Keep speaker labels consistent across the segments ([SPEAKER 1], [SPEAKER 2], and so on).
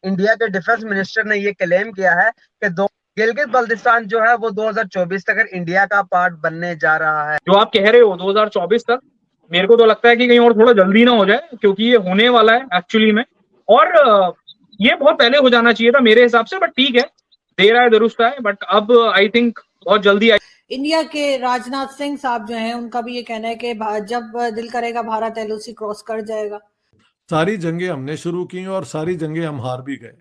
[SPEAKER 1] India के defence minister ने ये क्लेम किया है कि दो गिलगित बल्तिस्तान जो है वो 2024 तक इंडिया का पार्ट बनने जा रहा है।
[SPEAKER 2] जो आप कह रहे हो 2024 तक, मेरे को तो लगता है कि कहीं और थोड़ा जल्दी ना हो जाए, क्योंकि ये होने वाला है एक्चुअली में। और ये बहुत पहले हो जाना चाहिए था मेरे हिसाब से, बट ठीक है, देर आए दुरुस्त आए। बट अब आई थिंक बहुत जल्दी
[SPEAKER 3] इंडिया के राजनाथ सिंह साहब जो हैं, उनका भी ये कहना है कि जब दिल करेगा भारत एलओसी क्रॉस कर जाएगा।
[SPEAKER 4] सारी जंगें हमने शुरू की और सारी जंगें हम हार भी गए।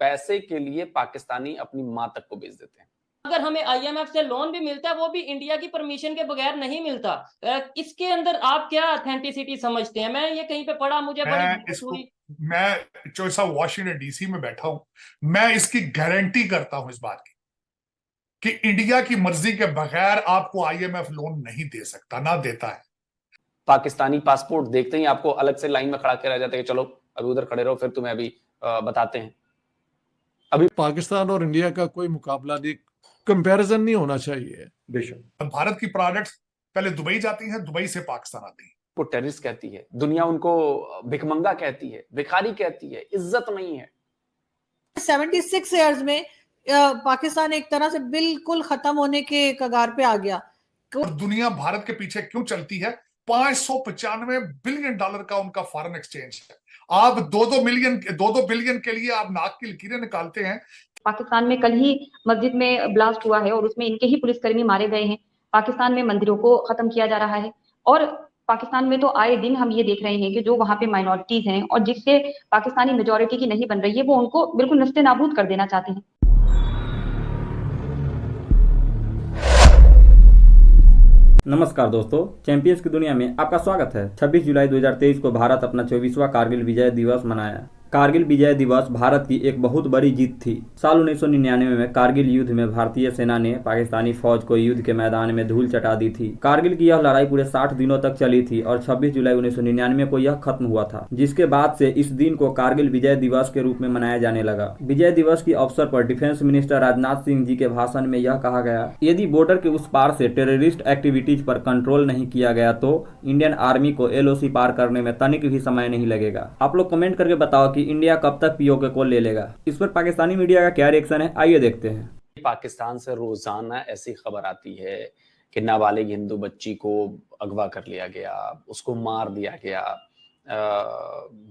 [SPEAKER 5] पैसे के लिए पाकिस्तानी अपनी मां तक को बेच देते हैं।
[SPEAKER 6] अगर हमें आईएमएफ से लोन भी मिलता है, वो भी इंडिया की परमिशन के बगैर नहीं मिलता। इसके अंदर आप क्या ऑथेंटिसिटी समझते हैं? मैं ये कहीं पे पढ़ा, मुझे
[SPEAKER 7] मैं जो सा वॉशिंगटन डीसी में बैठा हूं, मैं इसकी गारंटी करता हूं इस बात की कि इंडिया की मर्जी के बगैर आपको आईएमएफ लोन नहीं दे सकता, ना देता है।
[SPEAKER 5] पाकिस्तानी पासपोर्ट देखते ही आपको अलग से लाइन में खड़ा कर रह जाते हैं, चलो अभी उधर खड़े रहो, फिर तुम्हें अभी बताते हैं।
[SPEAKER 4] अभी पाकिस्तान और इंडिया का कोई मुकाबला नहीं, कंपैरिजन नहीं होना चाहिए।
[SPEAKER 7] बेशक भारत की प्रोडक्ट्स पहले दुबई जाती हैं, दुबई से पाकिस्तान आती हैं।
[SPEAKER 5] वो टेररिस्ट कहती है दुनिया, उनको भिखमंगा कहती है, भिखारी कहती है, इज्जत नहीं है।
[SPEAKER 3] 76 ईयर्स में पाकिस्तान एक तरह से बिल्कुल खत्म होने के कगार पे आ गया।
[SPEAKER 7] और दुनिया भारत के पीछे क्यों चलती है? $595 बिलियन का उनका फॉरेन एक्सचेंज है। आप 2-2 बिलियन के लिए आप नाक की लकीरें निकालते हैं।
[SPEAKER 8] पाकिस्तान में कल ही मस्जिद में ब्लास्ट हुआ है और उसमें इनके ही पुलिसकर्मी मारे गए हैं। पाकिस्तान में मंदिरों को खत्म किया जा रहा है और पाकिस्तान में तो आए दिन हम ये देख रहे हैं कि जो वहां पे माइनॉरिटीज हैं और जिससे पाकिस्तानी मेजोरिटी की नहीं बन रही है, वो उनको बिल्कुल नस्ते नाबूद कर देना चाहते हैं।
[SPEAKER 9] नमस्कार दोस्तों, चैंपियंस की दुनिया में आपका स्वागत है। 26 जुलाई 2023 को भारत अपना 24वां कारगिल विजय दिवस मनाया। कारगिल विजय दिवस भारत की एक बहुत बड़ी जीत थी। साल 1999 में कारगिल युद्ध में भारतीय सेना ने पाकिस्तानी फौज को युद्ध के मैदान में धूल चटा दी थी। कारगिल की यह लड़ाई पूरे 60 दिनों तक चली थी और 26 जुलाई 1999 को यह खत्म हुआ था, जिसके बाद से इस दिन को कारगिल विजय दिवस के रूप में मनाया जाने लगा। विजय दिवस के अवसर पर डिफेंस मिनिस्टर राजनाथ सिंह जी के भाषण में यह कहा गया, यदि बॉर्डर के उस पार से टेररिस्ट एक्टिविटीज पर कंट्रोल नहीं किया गया तो इंडियन आर्मी को एलओसी पार करने में तनिक भी समय नहीं लगेगा। आप लोग कमेंट करके बताओ कि इंडिया कब तक पीओके को ले लेगा। इस पर पाकिस्तानी मीडिया का क्या रिएक्शन है, आइए देखते हैं।
[SPEAKER 5] पाकिस्तान से रोजाना ऐसी खबर आती है कि नाबालिग हिंदू बच्ची को अगवा कर लिया गया, उसको मार दिया गया,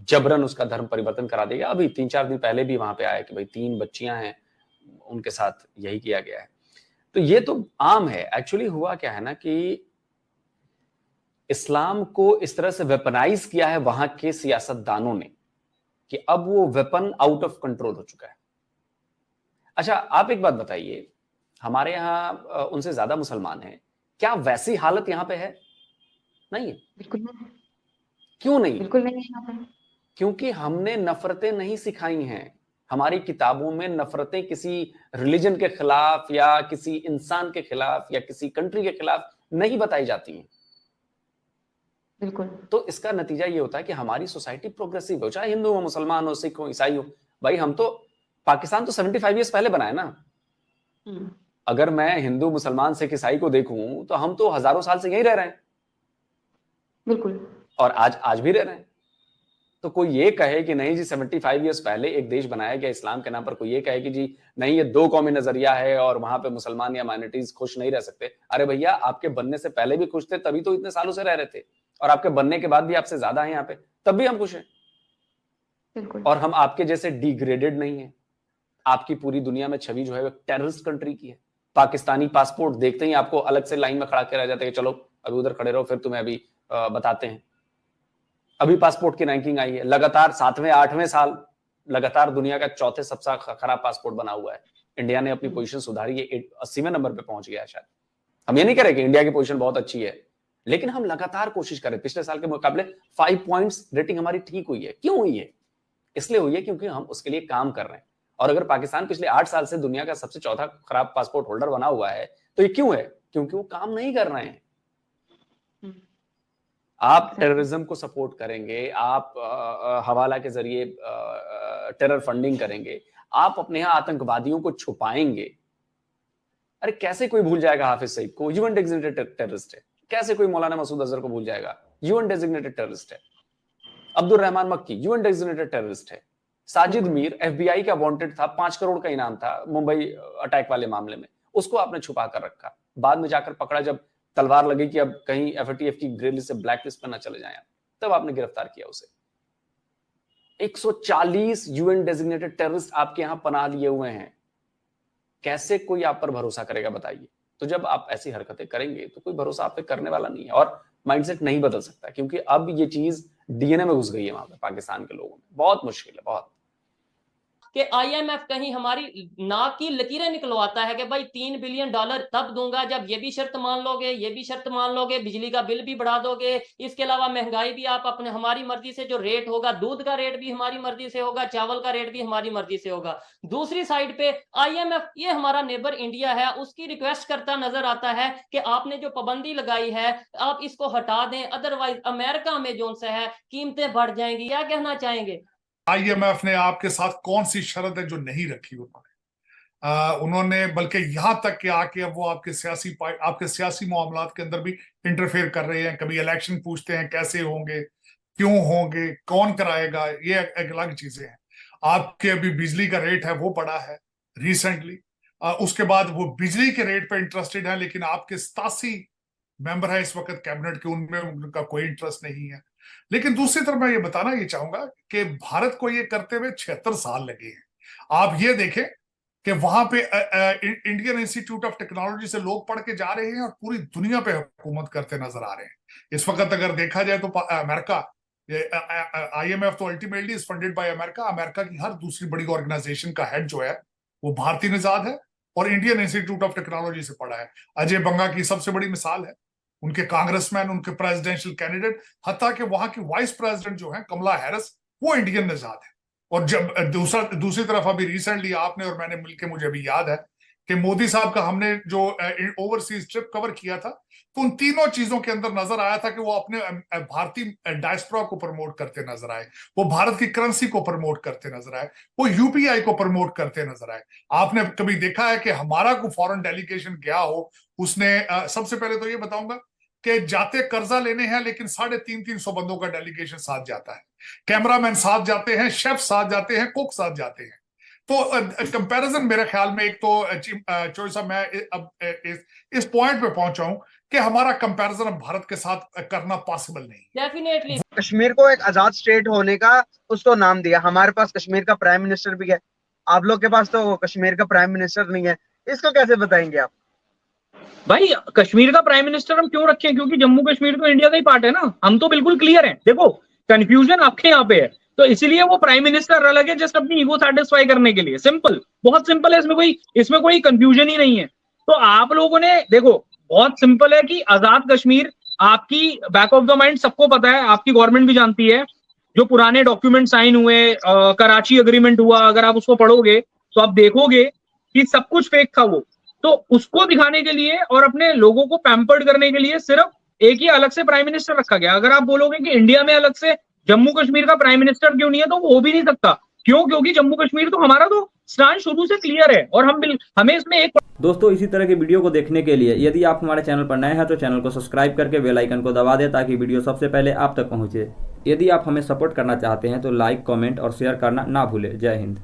[SPEAKER 5] जबरन उसका धर्म परिवर्तन करा दिया गया। अभी 3-4 दिन पहले भी वहां पे आया कि भाई 3 बच्चियां हैं, उनके साथ यही किया गया है। तो ये तो आम है। एक्चुअली हुआ क्या है ना कि इस्लाम को इस तरह से वेपनाइज किया है वहां के सियासतदानों ने कि अब वो वेपन आउट ऑफ कंट्रोल हो चुका है। अच्छा, आप एक बात बताइए, हमारे यहाँ उनसे ज्यादा मुसलमान हैं, क्या वैसी हालत यहाँ पे है? नहीं है।
[SPEAKER 8] बिल्कुल नहीं।
[SPEAKER 5] क्यों नहीं?
[SPEAKER 8] बिल्कुल नहीं है।
[SPEAKER 5] क्योंकि हमने नफरतें नहीं सिखाई हैं। हमारी किताबों में नफरतें किसी रिलीजन के खिलाफ या किसी इंसान के खिलाफ या किसी कंट्री के खिलाफ नहीं बताई जाती हैं।
[SPEAKER 8] बिल्कुल।
[SPEAKER 5] तो इसका नतीजा ये होता है कि हमारी सोसाइटी प्रोग्रेसिव हो, चाहे हिंदू हो, मुसलमान हो, सिख हो, ईसाई हो। भाई हम तो पाकिस्तान तो 75 ईयर्स पहले बनाया ना। अगर मैं हिंदू, मुसलमान, सिख, ईसाई को देखूं तो हम तो हजारों साल से यहीं रह रहे हैं।
[SPEAKER 8] बिल्कुल।
[SPEAKER 5] और आज भी रह रहे हैं। तो कोई ये कहे कि नहीं जी 75 ईयर्स पहले एक देश बनाया गया इस्लाम के नाम पर, कोई ये कहे कि जी नहीं ये 2 कौमी नजरिया है और वहां पे मुसलमान या माइनॉरिटीज खुश नहीं रह सकते। अरे भैया, आपके बनने से पहले भी खुश थे, तभी तो इतने सालों से रह रहे थे, और आपके बनने के बाद भी आपसे ज्यादा है यहाँ पे, तब भी हम खुश हैं।
[SPEAKER 8] बिल्कुल।
[SPEAKER 5] और हम आपके जैसे डिग्रेडेड नहीं है। आपकी पूरी दुनिया में छवि जो है टेररिस्ट कंट्री की है। पाकिस्तानी पासपोर्ट देखते ही आपको अलग से लाइन में खड़ा कर रह जाते हैं, चलो अभी उधर खड़े रहो, फिर तुम्हें अभी बताते हैं। अभी पासपोर्ट की रैंकिंग आई है, लगातार 7वें 8वें साल लगातार दुनिया का 4थे सबसे खराब पासपोर्ट बना हुआ है। इंडिया ने अपनी पोजीशन सुधारी है, 80वें नंबर पे पहुंच गया है शायद। हम ये नहीं कह रहे कि इंडिया की पोजीशन बहुत अच्छी है, लेकिन हम लगातार कोशिश करें। पिछले साल के मुकाबले 5 पॉइंट्स रेटिंग हमारी ठीक हुई है। क्यों हुई है? इसलिए हुई है क्योंकि हम उसके लिए काम कर रहे हैं। और अगर पाकिस्तान पिछले 8 साल से दुनिया का सबसे चौथा खराब पासपोर्ट होल्डर बना हुआ है, तो ये क्यों है? क्योंकि वो काम नहीं कर रहे हैं। आप टेररिज्म को सपोर्ट करेंगे, आप हवाला के जरिए टेरर फंडिंग करेंगे, आप अपने यहाँ आतंकवादियों को छुपाएंगे। अरे कैसे कोई भूल जाएगा हाफिज सईद को? यूएन डेजिग्नेटेड टेररिस्ट है। कैसे कोई मौलाना मसूद अजहर को भूल जाएगा? यूएन डेजिग्नेटेड टेररिस्ट है। अब्दुल रहमान मक्की यूएन डेजिग्नेटेड टेररिस्ट है। साजिद मीर FBI का वांटेड था, 5 करोड़ का इनाम था मुंबई अटैक वाले मामले में, उसको आपने छुपा कर रखा। बाद में जाकर पकड़ा जब तलवार लगी कि अब कहीं FATF की ग्रे लिस्ट से ब्लैक लिस्ट पर न चले जाएं, तब आपने गिरफ्तार किया उसे। 140 UN डेजिग्नेटेड टेररिस्ट आपके यहां पनाह लिए हुए हैं, कैसे कोई आप पर भरोसा करेगा बताइए। तो जब आप ऐसी हरकतें करेंगे तो कोई भरोसा आप पे करने वाला नहीं है, और माइंडसेट नहीं बदल सकता, क्योंकि अब ये चीज DNA में घुस गई है वहां पे पाकिस्तान के लोगों में। बहुत मुश्किल है, बहुत।
[SPEAKER 6] कि IMF कहीं हमारी नाक की लकीरें निकलवाता है कि भाई $3 बिलियन तब दूंगा जब ये भी शर्त मान लोगे, ये भी शर्त मान लोगे, बिजली का बिल भी बढ़ा दोगे, इसके अलावा महंगाई भी आप अपने हमारी मर्जी से, जो रेट होगा दूध का रेट भी हमारी मर्जी से होगा, चावल का रेट भी हमारी मर्जी से होगा। दूसरी साइड पे IMF, ये हमारा नेबर इंडिया है, उसकी रिक्वेस्ट करता नजर आता है कि आपने जो पाबंदी लगाई है आप इसको हटा दें, अदरवाइज अमेरिका में जो है कीमतें बढ़ जाएंगी। क्या कहना चाहेंगे?
[SPEAKER 7] IMF ने आपके साथ कौन सी शर्त है जो नहीं रखी उन्होंने, बल्कि यहां तक कि आके अब वो आपके सियासी मामलात के अंदर भी इंटरफेयर कर रहे हैं। कभी इलेक्शन पूछते हैं कैसे होंगे, क्यों होंगे, कौन कराएगा, ये एक अलग चीजें हैं। आपके अभी बिजली का रेट है वो बढ़ा है रिसेंटली, उसके बाद वो बिजली के रेट पे इंटरेस्टेड है, लेकिन आपके 87 मेंबर है इस वक्त कैबिनेट के, उनमें उनका कोई इंटरेस्ट नहीं है। लेकिन दूसरी तरफ मैं ये बताना ये चाहूंगा कि भारत को ये करते हुए 76 साल लगे हैं। आप ये देखें कि वहां पे इंडियन इंस्टीट्यूट ऑफ टेक्नोलॉजी से लोग पढ़ के जा रहे हैं और पूरी दुनिया पे हुकूमत करते नजर आ रहे हैं। इस वक्त अगर देखा जाए तो अमेरिका, IMF तो ultimately is funded by America. America की हर दूसरी बड़ी ऑर्गेनाइजेशन का हेड जो है वो भारतीय निजाद है और इंडियन इंस्टीट्यूट ऑफ टेक्नोलॉजी से पढ़ा है। अजय बंगा की सबसे बड़ी मिसाल है, उनके कांग्रेसमैन, उनके प्रेसिडेंशियल कैंडिडेट, हत्ता कि वहां की वाइस प्रेसिडेंट जो है कमला हैरिस, वो इंडियन निजाद है। और जब दूसरी तरफ अभी रिसेंटली आपने और मैंने मिलकर, मुझे अभी याद है कि मोदी साहब का हमने जो ओवरसीज ट्रिप कवर किया था, तो उन तीनों चीजों के अंदर नजर आया था कि वो अपने भारतीय डायस्पोरा को प्रमोट करते नजर आए, वो भारत की करेंसी को प्रमोट करते नजर आए, वो UPI को प्रमोट करते नजर आए। आपने कभी देखा है कि हमारा कोई फॉरेन डेलीगेशन गया हो, उसने सबसे पहले तो ये बताऊंगा कि जाते कर्जा लेने हैं, लेकिन 350 बंदों का डेलीगेशन साथ जाता है, कैमरामैन साथ जाते हैं, शेफ साथ जाते हैं, कुक साथ जाते हैं। तो कंपैरिजन मेरे ख्याल में, एक तो चोई साहब मैं अब इस पॉइंट पे पहुंचा हूं कि हमारा कंपैरिजन अब भारत के साथ करना पॉसिबल नहीं।
[SPEAKER 6] डेफिनेटली
[SPEAKER 1] कश्मीर को एक आजाद स्टेट होने का उसको नाम दिया। हमारे पास कश्मीर का प्राइम मिनिस्टर भी है, आप लोग के पास तो कश्मीर का प्राइम मिनिस्टर नहीं है, इसको कैसे बताएंगे आप?
[SPEAKER 2] भाई कश्मीर का प्राइम मिनिस्टर हम क्यों रखें? क्योंकि जम्मू कश्मीर तो इंडिया का ही पार्ट है ना। हम तो बिल्कुल क्लियर हैं। देखो कंफ्यूजन आपके यहाँ पे है, तो इसीलिए वो प्राइम मिनिस्टर अलग है जस्ट अपनी ईगो सेटिस्फाई करने के लिए। सिंपल, बहुत सिंपल है, इसमें कोई कंफ्यूजन ही नहीं है। तो आप लोगों ने देखो, बहुत सिंपल है कि आजाद कश्मीर आपकी बैक ऑफ द माइंड सबको पता है, आपकी गवर्नमेंट भी जानती है। जो पुराने डॉक्यूमेंट साइन हुए, कराची अग्रीमेंट हुआ, अगर आप उसको पढ़ोगे तो आप देखोगे कि सब कुछ फेक था वो। तो उसको दिखाने के लिए और अपने लोगों को पैम्पर्ड करने के लिए सिर्फ एक ही अलग से प्राइम मिनिस्टर रखा गया। अगर आप बोलोगे कि इंडिया में अलग से जम्मू कश्मीर का प्राइम मिनिस्टर क्यों नहीं है, तो वो हो भी नहीं सकता। क्यों? क्योंकि जम्मू कश्मीर तो हमारा तो स्टैंड शुरू से क्लियर है और हमें इसमें एक।
[SPEAKER 9] दोस्तों इसी तरह के वीडियो को देखने के लिए यदि आप हमारे चैनल पर नए हैं तो चैनल को सब्सक्राइब करके बेल आइकन को दबा दें ताकि वीडियो सबसे पहले आप तक पहुंचे। यदि आप हमें सपोर्ट करना चाहते हैं तो लाइक, कमेंट और शेयर करना ना भूलें। जय हिंद।